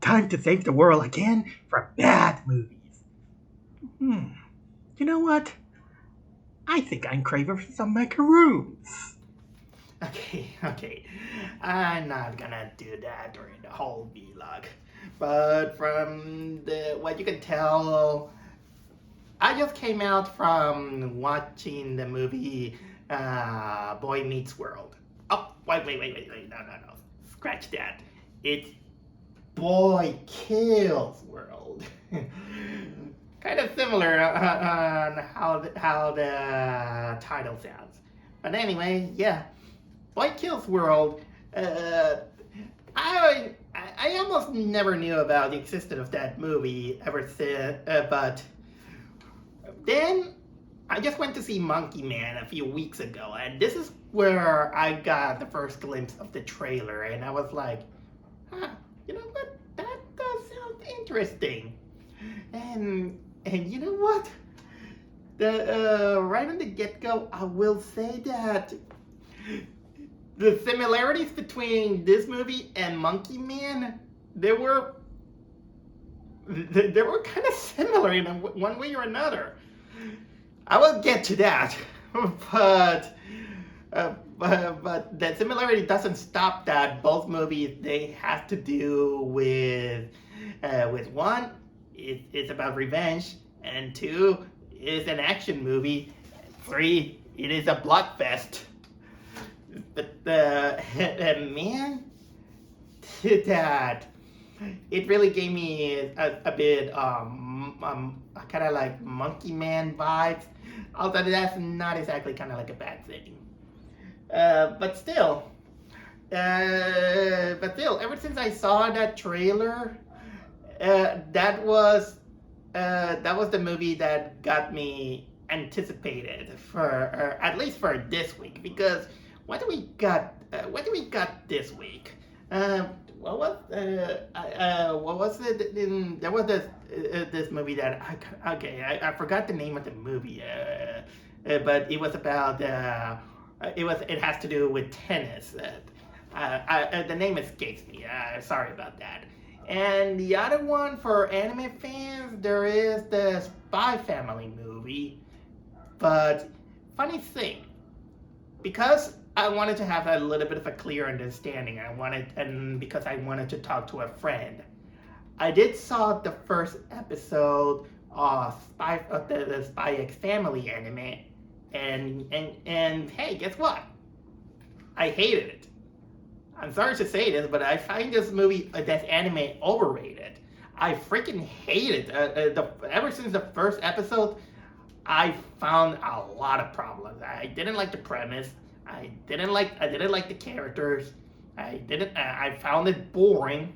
time to save the world again from bad movies. You know what? I think I'm craving for some macaroons. Okay. I'm not gonna do that during the whole vlog. But from what you can tell, I just came out from watching the movie Boy Meets World. Oh, wait. No. Scratch that. It's Boy Kills World. Kind of similar on how the title sounds. But anyway, yeah. Boy Kills World. I almost never knew about the existence of that movie ever since, but then I just went to see Monkey Man a few weeks ago, and this is where I got the first glimpse of the trailer, and I was like, you know what? That does sound interesting. And you know what? Right on the get-go, I will say that the similarities between this movie and Monkey Man, they were kind of similar in one way or another. I will get to that, but the similarity doesn't stop that both movies, they have to do with one, it's about revenge, and two, it's an action movie, and three, it is a bloodfest. But man, that it really gave me a bit kind of like Monkey Man vibes. Although that's not exactly kind of like a bad thing. But still, ever since I saw that trailer, that was the movie that got me anticipated for at least for this week, because what do we got this week? What was it? There was this movie that I forgot the name of the movie, but it was about it has to do with tennis. The name escapes me. Sorry about that. And the other one for anime fans, there is the Spy Family movie. But funny thing, because I wanted to have a little bit of a clear understanding, because I wanted to talk to a friend, I did saw the first episode of the Spy X Family anime, and hey, guess what? I hated it. I'm sorry to say this, but I find this anime overrated. I freaking hate it. Ever since the first episode, I found a lot of problems. I didn't like the premise. I didn't like the characters. I found it boring.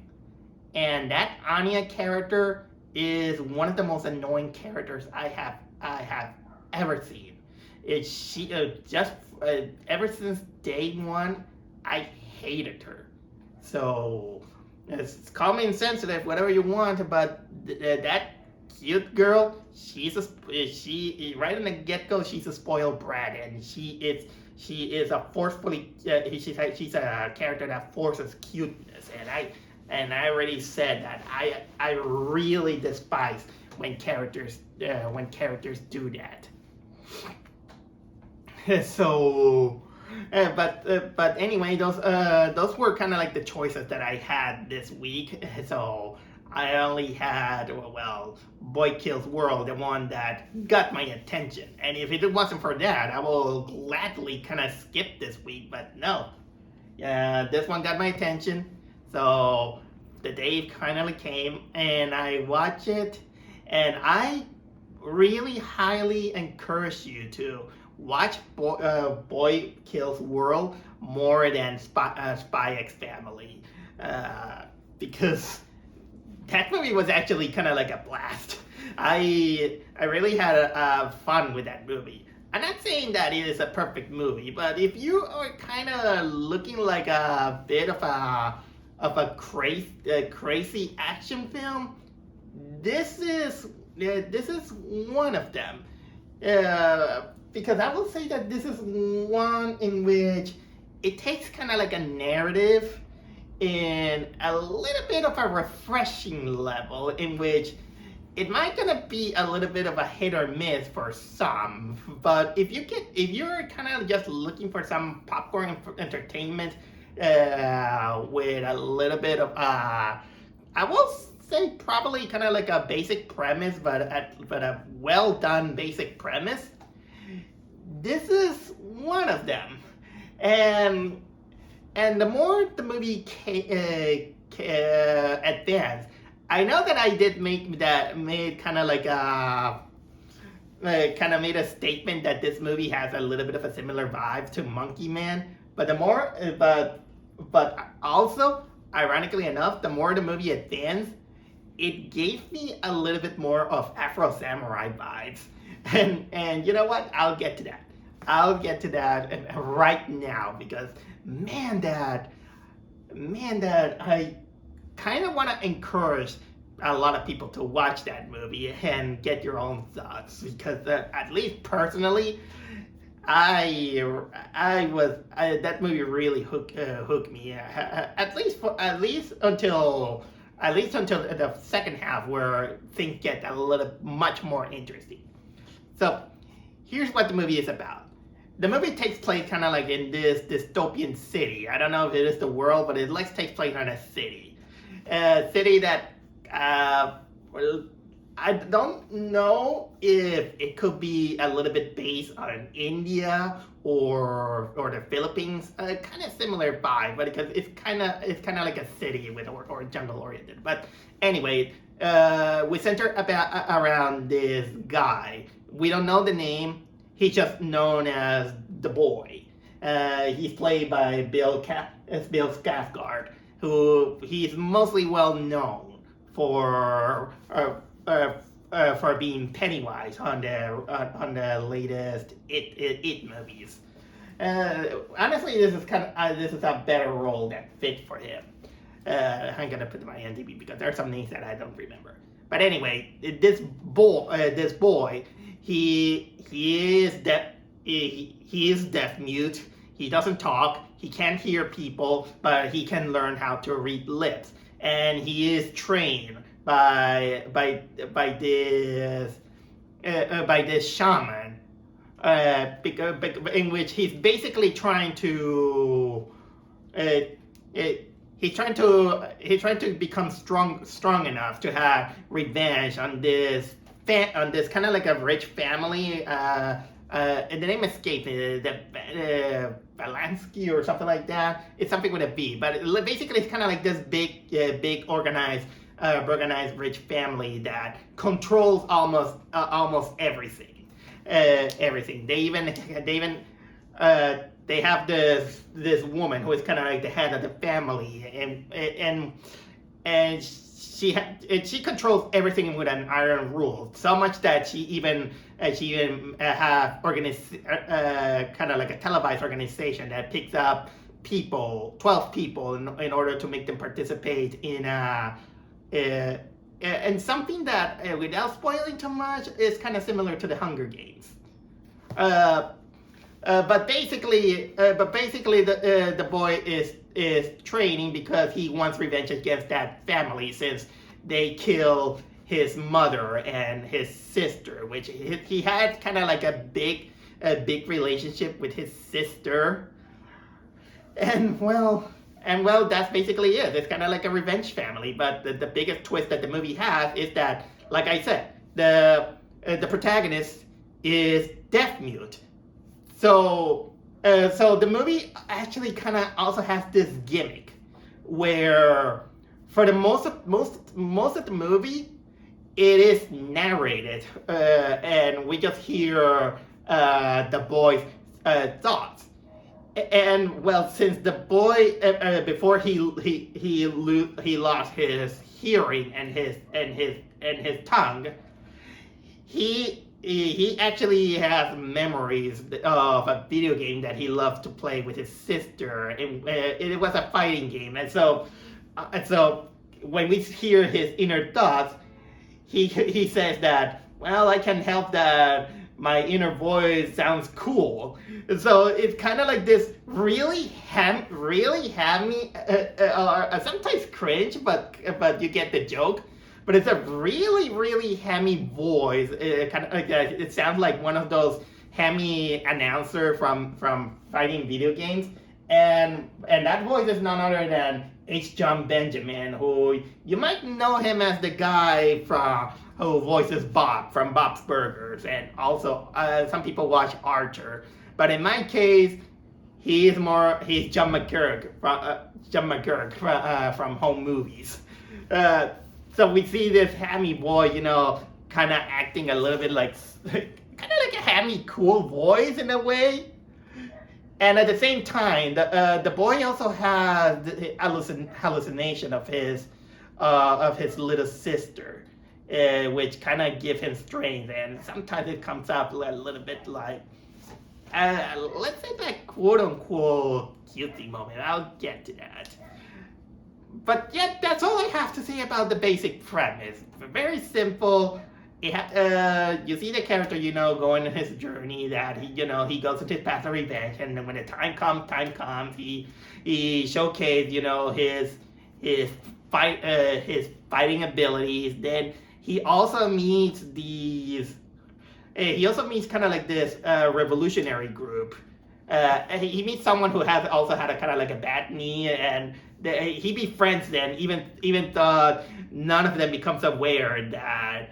And that Anya character is one of the most annoying characters I have ever seen. Ever since day one, I hated her. So call me insensitive, whatever you want, but that cute girl, she right in the get-go, she's a spoiled brat, and she is a forcefully she's a character that forces cuteness, and I already said that I really despise when characters do that. So but anyway, those were kind of like the choices that I had this week. So I only had, Boy Kills World, the one that got my attention. And if it wasn't for that, I will gladly kind of skip this week. But no, this one got my attention. So the day finally came, and I watched it, and I really highly encourage you to watch Boy Kills World more than Spy X Family, because that movie was actually kind of like a blast. I really had fun with that movie. I'm not saying that it is a perfect movie, but if you are kind of looking like a bit of a crazy action film, this is one of them. Because I will say that this is one in which it takes kind of like a narrative, in a little bit of a refreshing level in which it might gonna be a little bit of a hit or miss for some, but if you're kind of just looking for some popcorn entertainment with a little bit of I will say probably kind of like a basic premise, but a well done basic premise, this is one of them. And the more the movie advanced, I know that I did made kind of like a kind of made a statement that this movie has a little bit of a similar vibe to Monkey Man. But but also, ironically enough, the more the movie advanced, it gave me a little bit more of Afro Samurai vibes. And you know what? I'll get to that. I'll get to that right now because man, that I kind of want to encourage a lot of people to watch that movie and get your own thoughts because at least personally, that movie really hooked me at least until the second half where things get a little much more interesting. So here's what the movie is about. The movie takes place kind of like in this dystopian city. I don't know if it is the world, but it takes place in a city. A city that, well, I don't know if it could be a little bit based on India or the Philippines. Kind of similar vibe, but because it's kind of like a city with or jungle oriented. But anyway, we center around this guy. We don't know the name. He's just known as the boy. He's played by Bill Skarsgård, who he's mostly well known for being Pennywise on the latest It movies. Honestly, this is a better role that fit for him. I'm gonna put my IMDb because there are some names that I don't remember. But anyway, this boy, he is deaf mute. He doesn't talk. He can't hear people, but he can learn how to read lips. And he is trained by this shaman, in which he's basically trying to he's trying to become strong enough to have revenge on this kind of like a rich family. And the name escaped me, the Balansky or something like that. It's something with a B, but basically it's kind of like this big organized rich family that controls almost everything. Everything. They have this woman who is kind of like the head of the family, and she controls everything with an iron rule. So much that she even have kind of like a televised organization that picks up 12 people in order to make them participate in and something that without spoiling too much is kind of similar to the Hunger Games. But basically, the boy is training because he wants revenge against that family since they killed his mother and his sister, which he had kind of like a big relationship with his sister, and well, that's basically it. It's kind of like a revenge family. But the biggest twist that the movie has is that, like I said, the protagonist is deaf mute. So the movie actually kind of also has this gimmick where for the most of the movie it is narrated and we just hear the boy's thoughts. And well, since the boy before he lost his hearing and his tongue, he actually has memories of a video game that he loved to play with his sister, and it was a fighting game. And so when we hear his inner thoughts, he says that, well, I can help my inner voice sounds cool. So it's kind of like this really hammy, sometimes cringe, but you get the joke. But it's a really hammy voice. Kind of it sounds like one of those hammy announcer from fighting video games, and that voice is none other than H. John Benjamin, who you might know him as the guy from who voices Bob from Bob's Burgers, and also some people watch Archer. But in my case, he's John McGurk from Home Movies. So we see this hammy boy, kind of acting a little bit like a hammy cool voice in a way. And at the same time, the boy also has the hallucination of his little sister, which kind of give him strength, and sometimes it comes up a little bit like, let's say that quote unquote cutesy moment. I'll get to that. But yeah, that's all I have to say about the basic premise. Very simple. You see the character, going on his journey, that he goes into his path of revenge, and then when the time comes, he showcases, his fighting abilities. Then he also meets kind of like this revolutionary group. He meets someone who has also had a kind of like a bad knee, and he befriends them, even though none of them becomes aware that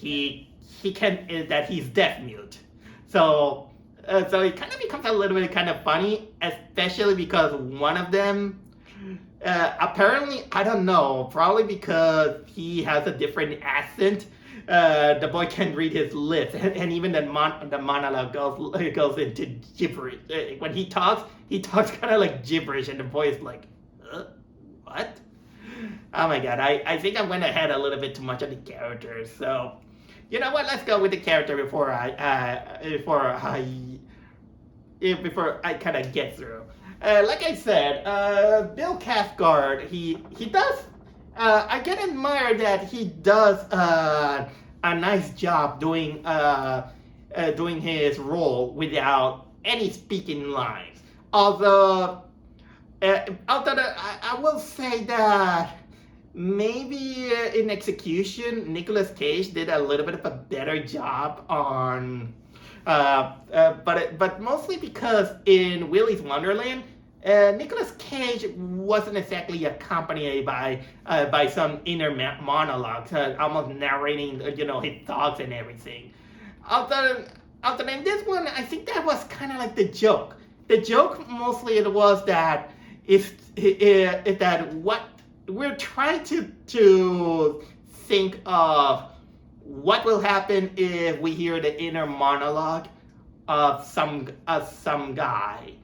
that he's deaf mute. So it kind of becomes a little bit kind of funny, especially because one of them, apparently, I don't know, probably because he has a different accent, the boy can read his lips, and even the monologue goes into gibberish. When he talks kind of like gibberish, and the boy is like, what? Oh my god, I think I went ahead a little bit too much on the characters. So, you know what? Let's go with the character before I kind of get through. Like I said, Bill Skarsgård, he does. I can admire that he does a nice job doing his role without any speaking lines. Although I will say that maybe in execution, Nicolas Cage did a little bit of a better job on, but mostly because in Willy's Wonderland, Nicolas Cage wasn't exactly accompanied by some inner monologues, almost narrating, his thoughts and everything. Although in this one, I think that was kind of like the joke. The joke mostly it was that if that what we're trying to think of what will happen if we hear the inner monologue of some guy.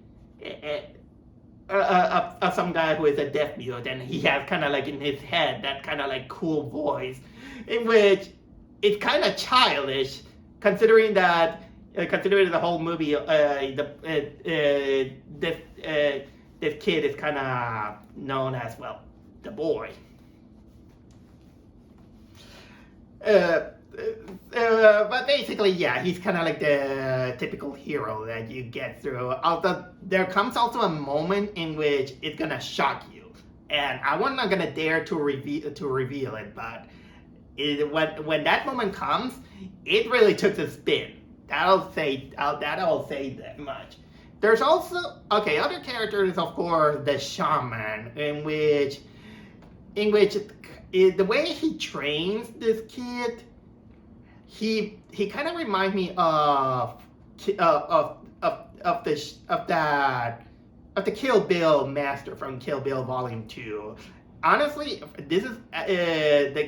Of some guy who is a deaf mute, and he has kind of like in his head that kind of like cool voice, in which it's kind of childish, considering the whole movie, this kid is kind of known as, well, the boy. But basically, yeah, he's kind of like the typical hero that you get through. Although there comes also a moment in which it's gonna shock you, and I'm not gonna dare to reveal it. But when that moment comes, it really took a spin. That'll say that much. There's also other characters, of course, the shaman, in which the way he trains this kid. He kind of reminds me of the Kill Bill master from Kill Bill Volume 2. Honestly, this is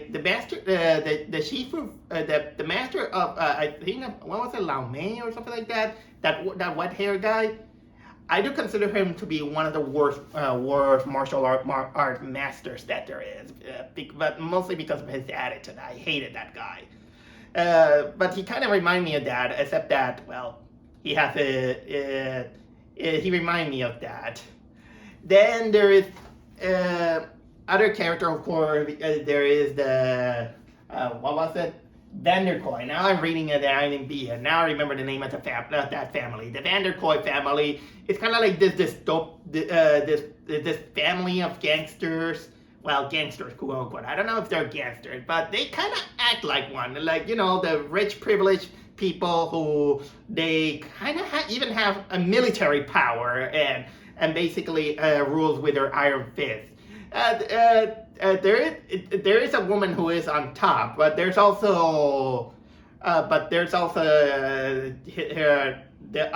the master, the Shifu, the master of I think what was it, Lao Mei or something like that. That white hair guy. I do consider him to be one of the worst martial art masters that there is, but mostly because of his attitude. I hated that guy. But he kind of reminded me of that, except that, well, he has he reminded me of that. Then there is other character, of course. There is the what was it? Vanderkoy. Now I'm reading it at IMDb, and now I remember the name of that family. The Vanderkoy family. It's kind of like this family of gangsters. Well, gangsters, quote unquote. I don't know if they're gangsters, but they kind of act like one. Like, the rich, privileged people who they kind of even have a military power and basically rules with their iron fist. There is a woman who is on top, but there's also the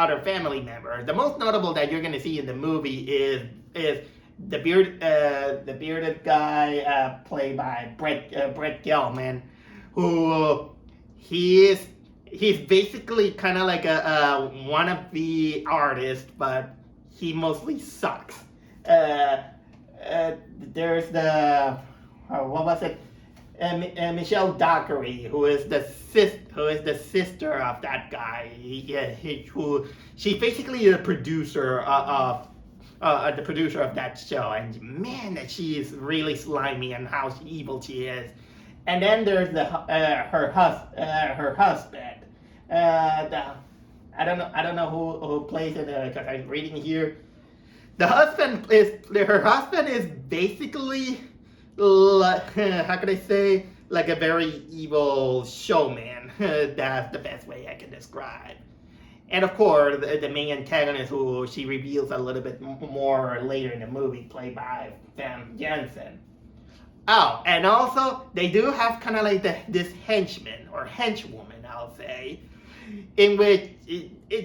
other family member. The most notable that you're gonna see in the movie is the bearded guy played by Brett Gelman, who he's basically kind of like a wannabe artist, but he mostly sucks. There's the what was it? Michelle Dockery, who is the sister of that guy. She's basically the producer of that show, and man, that she is really slimy and how evil she is. And then there's her husband. I don't know who plays it because I'm reading here. Her husband is basically how can I say, like a very evil showman. That's the best way I can describe. And of course, the main antagonist, who she reveals a little bit more later in the movie, played by Sam Jensen. Oh, and also they do have kind of like this henchman or henchwoman, I'll say, in which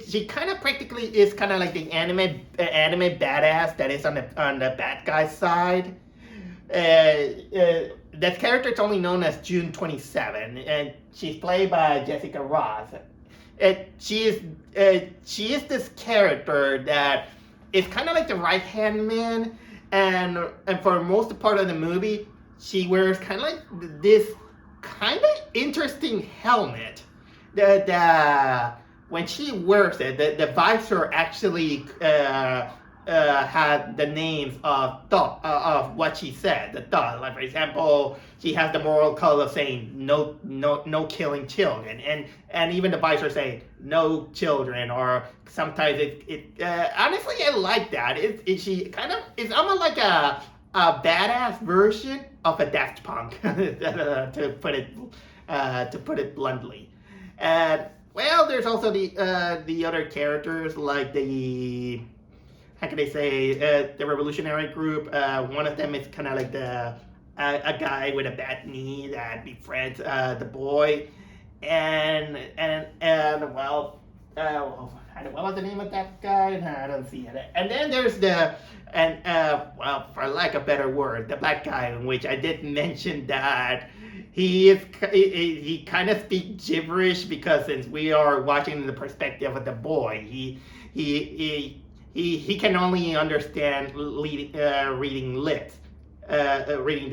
she kind of practically is kind of like the anime badass that is on the bad guy's side. That character is only known as June 27, and she's played by Jessica Ross. She is this character that is kind of like the right hand man, and for most part of the movie, she wears kind of like this kind of interesting helmet. When she wears it, the visor actually had the names of what she said. The thought, like for example, she has the moral code of saying no killing children, and even the visor say no children. Or sometimes honestly, I like that. It's almost like a badass version of a Daft Punk, to put it bluntly. And well, there's also the other characters, like the, how can I say, the revolutionary group. One of them is kind of like a guy with a bad knee that befriends the boy, and well, what was the name of that guy? I don't see it. And then there's well, for lack of a better word, the black guy, in which I did mention that he kind of speaks gibberish, because since we are watching the perspective of the boy, he can only understand reading the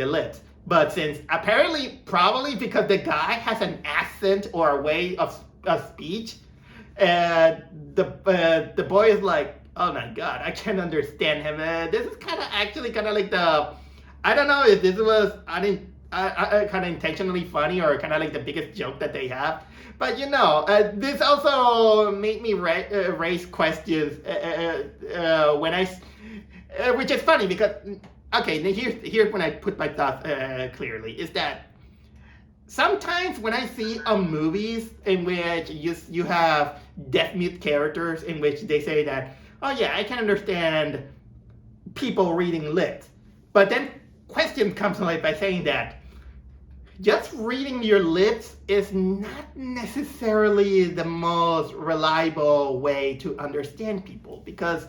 lips. But since apparently, probably because the guy has an accent or a way of speech, the boy is like, oh my god, I can't understand him. This is kind of like I don't know if this was kind of intentionally funny or kind of like the biggest joke that they have. But this also made me raise questions which is funny because, okay, here's when I put my thoughts clearly, is that sometimes when I see movies in which you have deaf mute characters, in which they say that, oh yeah, I can understand people reading lips, but then question comes like by saying that just reading your lips is not necessarily the most reliable way to understand people, because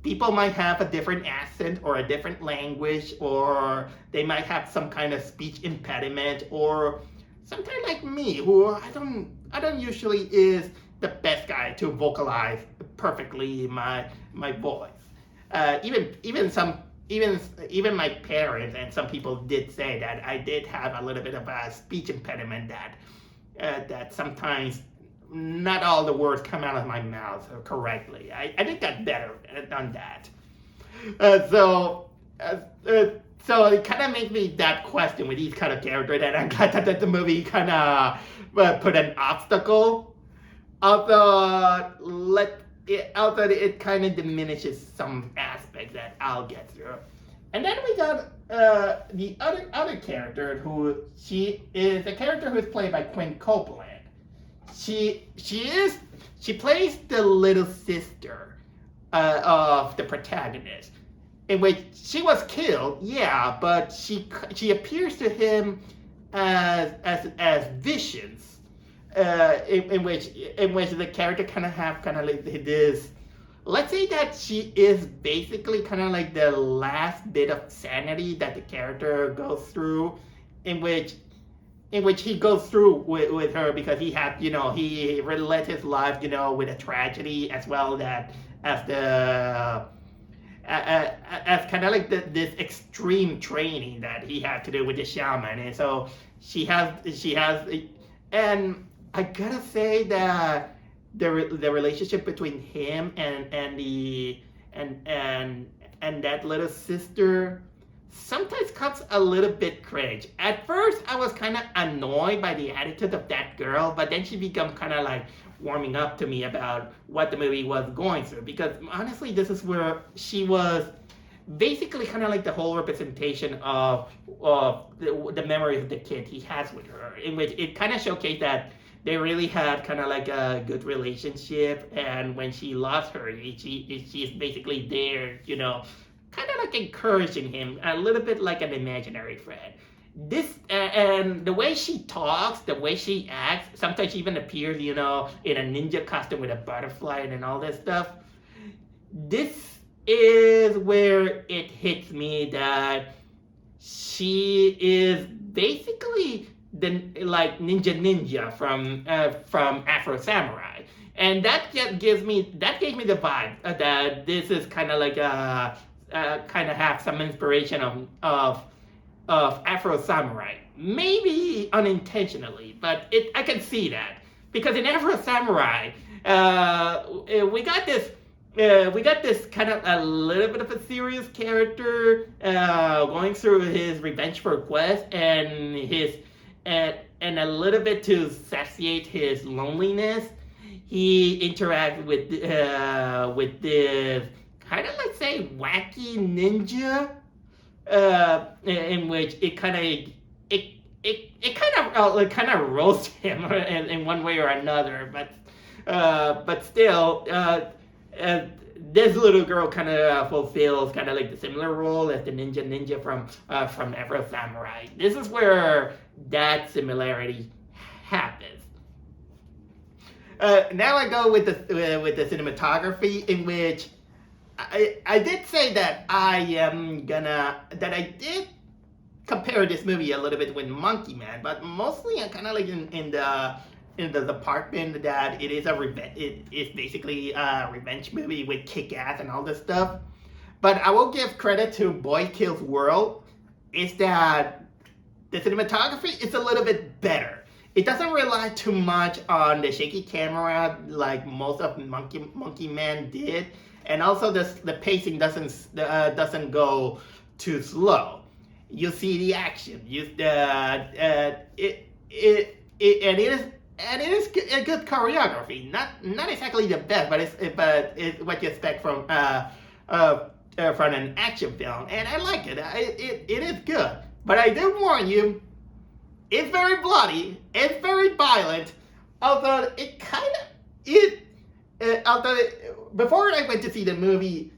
people might have a different accent or a different language, or they might have some kind of speech impediment, or sometimes like me, who I don't usually is the best guy to vocalize perfectly my voice. Even my parents and some people did say that I did have a little bit of a speech impediment, that sometimes not all the words come out of my mouth correctly. I did get better on that. So it kind of makes me that question with these kind of characters, and I'm glad that the movie kind of put an obstacle. Although it kind of diminishes some aspects that I'll get through. And then we got the other character she is a character who is played by Quinn Copeland. She plays the little sister of the protagonist, in which she was killed, yeah, but she appears to him as visions, in which the character kind of like this. Let's say that she is basically kind of like the last bit of sanity that the character goes through, in which he goes through with her, because he relived his life, with a tragedy, as well as the as kind of like this extreme training that he had to do with the shaman. And so she has, and I gotta say that the relationship between him and that little sister sometimes comes a little bit cringe. At first, I was kind of annoyed by the attitude of that girl, but then she became kind of like warming up to me about what the movie was going through. Because honestly, this is where she was basically kind of like the whole representation of the memories of the kid he has with her, in which it kind of showcased that they really had kind of like a good relationship, and when she lost her, she's basically there, kind of like encouraging him, a little bit like an imaginary friend. This and the way she talks, the way she acts, sometimes she even appears, in a ninja costume with a butterfly and all this stuff. This is where it hits me that she is basically the like ninja from Afro Samurai, and that gave me the vibe that this is kind of like kind of have some inspiration of Afro Samurai, maybe unintentionally, but I can see that, because in Afro Samurai, we got this kind of a little bit of a serious character going through his revengeful quest, and a little bit to satiate his loneliness, he interacts with this kind of like say wacky ninja, in which it kind of roasts him in one way or another, but still, this little girl kind of fulfills kind of like the similar role as the ninja from Afro Samurai. This is where that similarity happens. Now I go with the cinematography, in which I did say that I did compare this movie a little bit with Monkey Man, but mostly I'm kind of like in the department that it is basically a revenge movie with kick-ass and all this stuff. But I will give credit to Boy Kills World, is that the cinematography is a little bit better. It doesn't rely too much on the shaky camera like most of Monkey Man did, and also the pacing doesn't go too slow. You see the action. It is a good choreography. Not exactly the best, but it's what you expect from an action film, and I like it. It is good. But I do warn you, it's very bloody, it's very violent, although before I went to see the movie,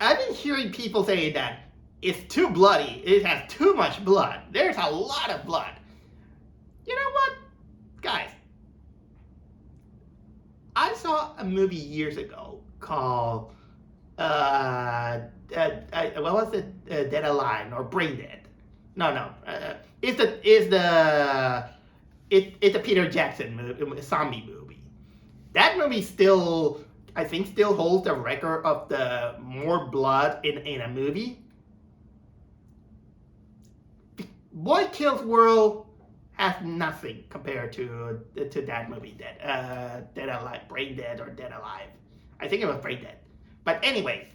I've been hearing people say that it's too bloody, it has too much blood. There's a lot of blood. You know what, guys? I saw a movie years ago called what was it? Dead Alive or Brain Dead? No. It's a Peter Jackson movie, zombie movie. That movie still holds the record of the more blood in a movie. Boy Kills World has nothing compared to that movie, Dead Alive, Brain Dead or Dead Alive. I think it was Brain Dead. But anyway,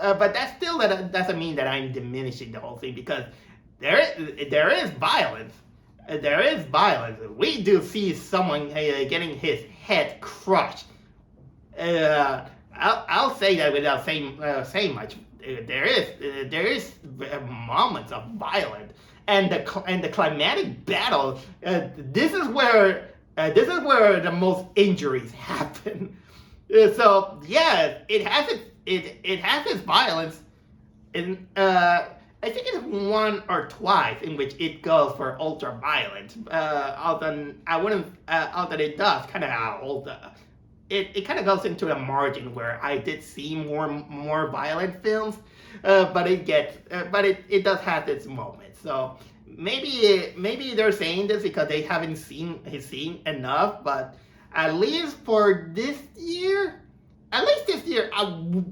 but that still doesn't mean that I'm diminishing the whole thing, because there is violence. There is violence. We do see someone getting his head crushed. I'll say that without saying much. There is moments of violence, and the climatic battle. This is where the most injuries happen. So yeah, it has its violence, and I think it's one or twice in which it goes for ultra violent. Although I wouldn't, although it does kind of it kind of goes into a margin where I did see more violent films, but it does have its moments. So maybe they're saying this because they haven't seen enough, but at least this year, I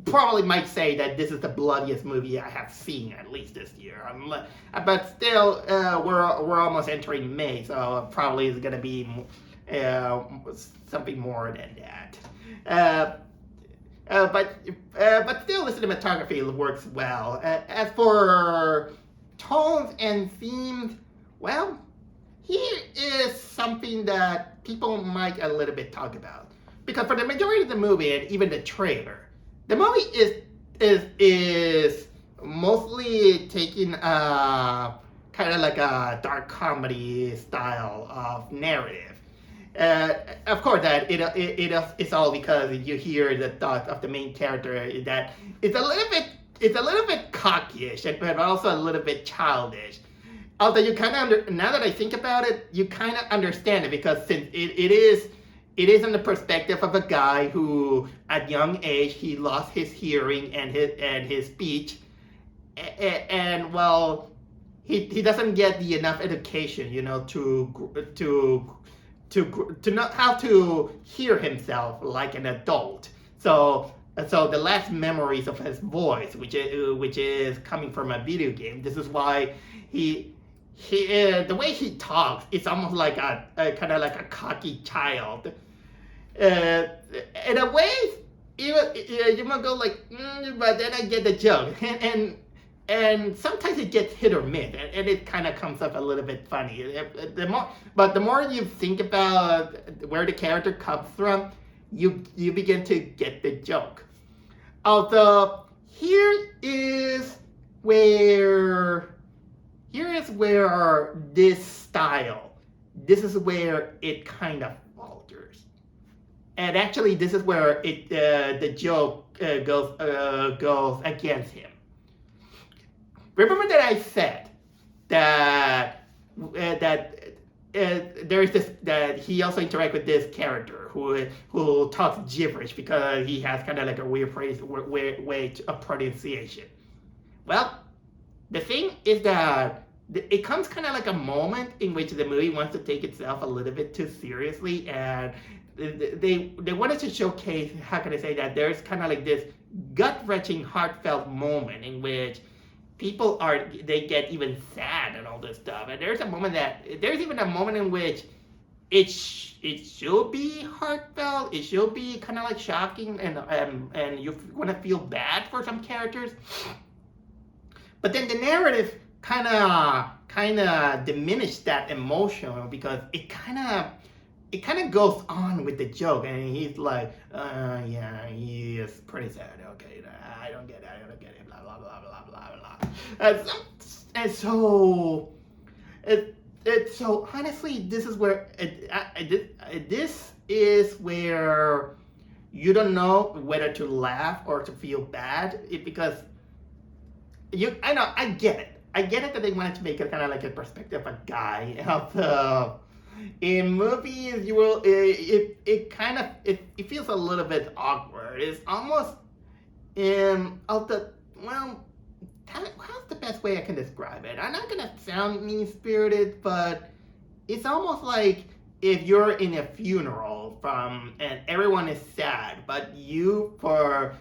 probably might say that this is the bloodiest movie I have seen, at least this year. But still, we're almost entering May, so probably it's gonna be something more than that. But still, the cinematography works well. As for tones and themes, well, here is something that people might a little bit talk about. Because for the majority of the movie, and even the trailer, the movie is mostly taking kind of like a dark comedy style of narrative. Of course, that it's all because you hear the thought of the main character that it's a little bit cockish, but also a little bit childish. Although you kind of now that I think about it, you kind of understand it, because since it is in the perspective of a guy who, at young age, he lost his hearing and his speech, and well, he doesn't get the enough education, to know how to hear himself like an adult. So the last memories of his voice, which is coming from a video game. This is why he the way he talks, it's almost like a kind of like a cocky child. In a way, you might go like, but then I get the joke, and sometimes it gets hit or miss, and it kind of comes up a little bit funny. The more you think about where the character comes from, you begin to get the joke. Although here is where this style, this is where it kind of falters. And actually, this is where the joke goes against him. Remember that I said that there is this, that he also interacts with this character who talks gibberish because he has kind of like a weird way of pronunciation. Well, the thing is that it comes kind of like a moment in which the movie wants to take itself a little bit too seriously, and they wanted to showcase, how can I say that, there's kind of like this gut-wrenching, heartfelt moment in which people they get even sad and all this stuff. And there's even a moment in which it should be heartfelt, it should be kind of like shocking, and you want to feel bad for some characters. But then the narrative kind of diminished that emotion, because it kind of goes on with the joke, and he's like, yeah, he is pretty sad. Okay, I don't get it, blah blah blah blah blah blah. And so honestly, this is where this is where you don't know whether to laugh or to feel bad, because I get it. I get it that they wanted to make it kind of like a perspective of a guy. Although in movies, you will it feels a little bit awkward. It's almost how's the best way I can describe it? I'm not gonna sound mean-spirited, but it's almost like if you're in a funeral and everyone is sad, but you don't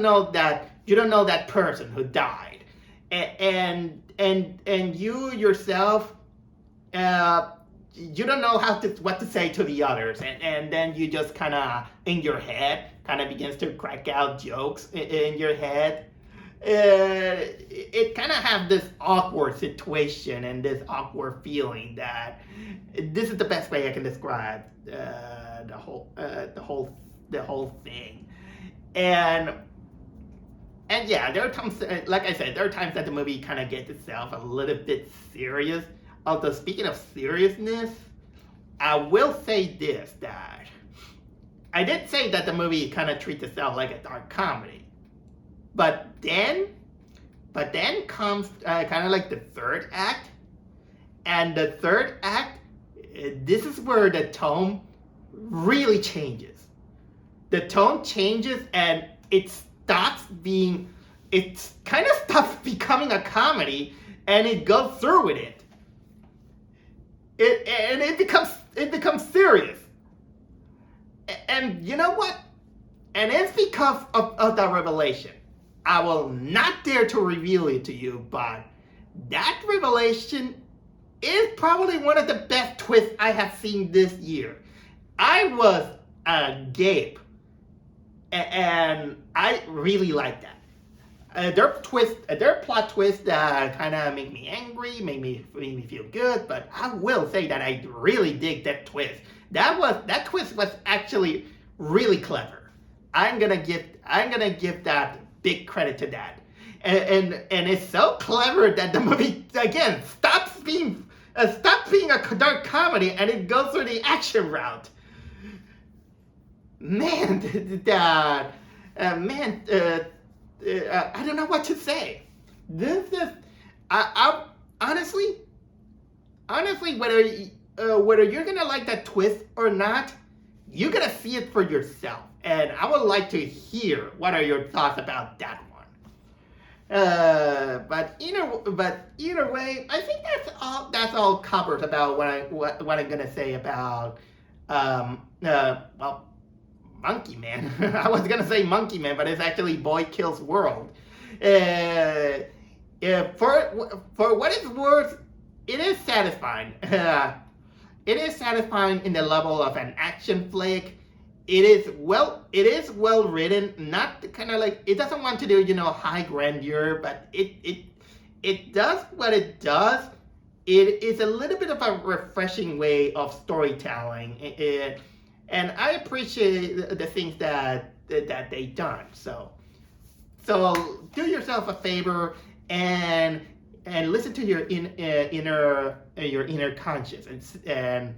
know that person who died, and you yourself, you don't know what to say to the others, and then you just kind of in your head kind of begins to crack out jokes in your head. It kind of have this awkward situation and this awkward feeling that this is the best way I can describe the whole thing. And yeah, there are times, like I said, there are times that the movie kind of gets itself a little bit serious. Although speaking of seriousness, I will say this, that I did say that the movie kind of treats itself like a dark comedy. But then comes kind of like the third act. And the third act, this is where the tone really changes. The tone changes and it kind of stops becoming a comedy and it goes through with it. It becomes serious. And you know what? And it's because of that revelation. I will not dare to reveal it to you, but that revelation is probably one of the best twists I have seen this year. I was agape, and I really like that. There are plot twists that kind of make me angry, make me feel good, but I will say that I really dig that twist. That twist was actually really clever. I'm gonna give that big credit to that, and it's so clever that the movie again stops being a dark comedy and it goes through the action route. Man, I don't know what to say. This is, I honestly, whether you're gonna like that twist or not, you're gonna see it for yourself. And I would like to hear what are your thoughts about that one. But either way, I think that's all covered about what I'm gonna say about Monkey Man. I was gonna say Monkey Man, but it's actually Boy Kills World. For what it's worth, it is satisfying. It is satisfying in the level of an action flick. It is well written. Not kind of like, it doesn't want to do high grandeur, but it does what it does. It is a little bit of a refreshing way of storytelling. And I appreciate the things that they done. So do yourself a favor and listen to your inner conscience. And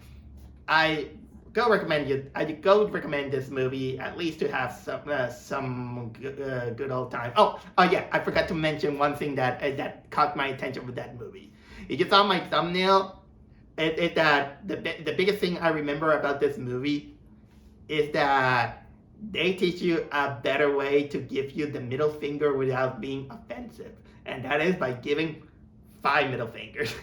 I go recommend this movie at least to have some good old time. Oh yeah, I forgot to mention one thing that caught my attention with that movie. If you saw my thumbnail, that the biggest thing I remember about this movie is that they teach you a better way to give you the middle finger without being offensive, and that is by giving 5 middle fingers.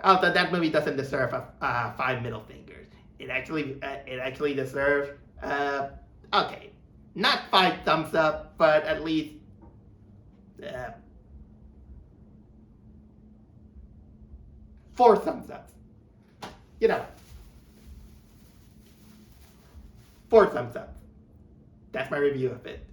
Although that movie doesn't deserve 5 middle fingers, it actually deserves okay, not 5 thumbs up, but at least 4 thumbs up. 4 thumbs up. That's my review of it.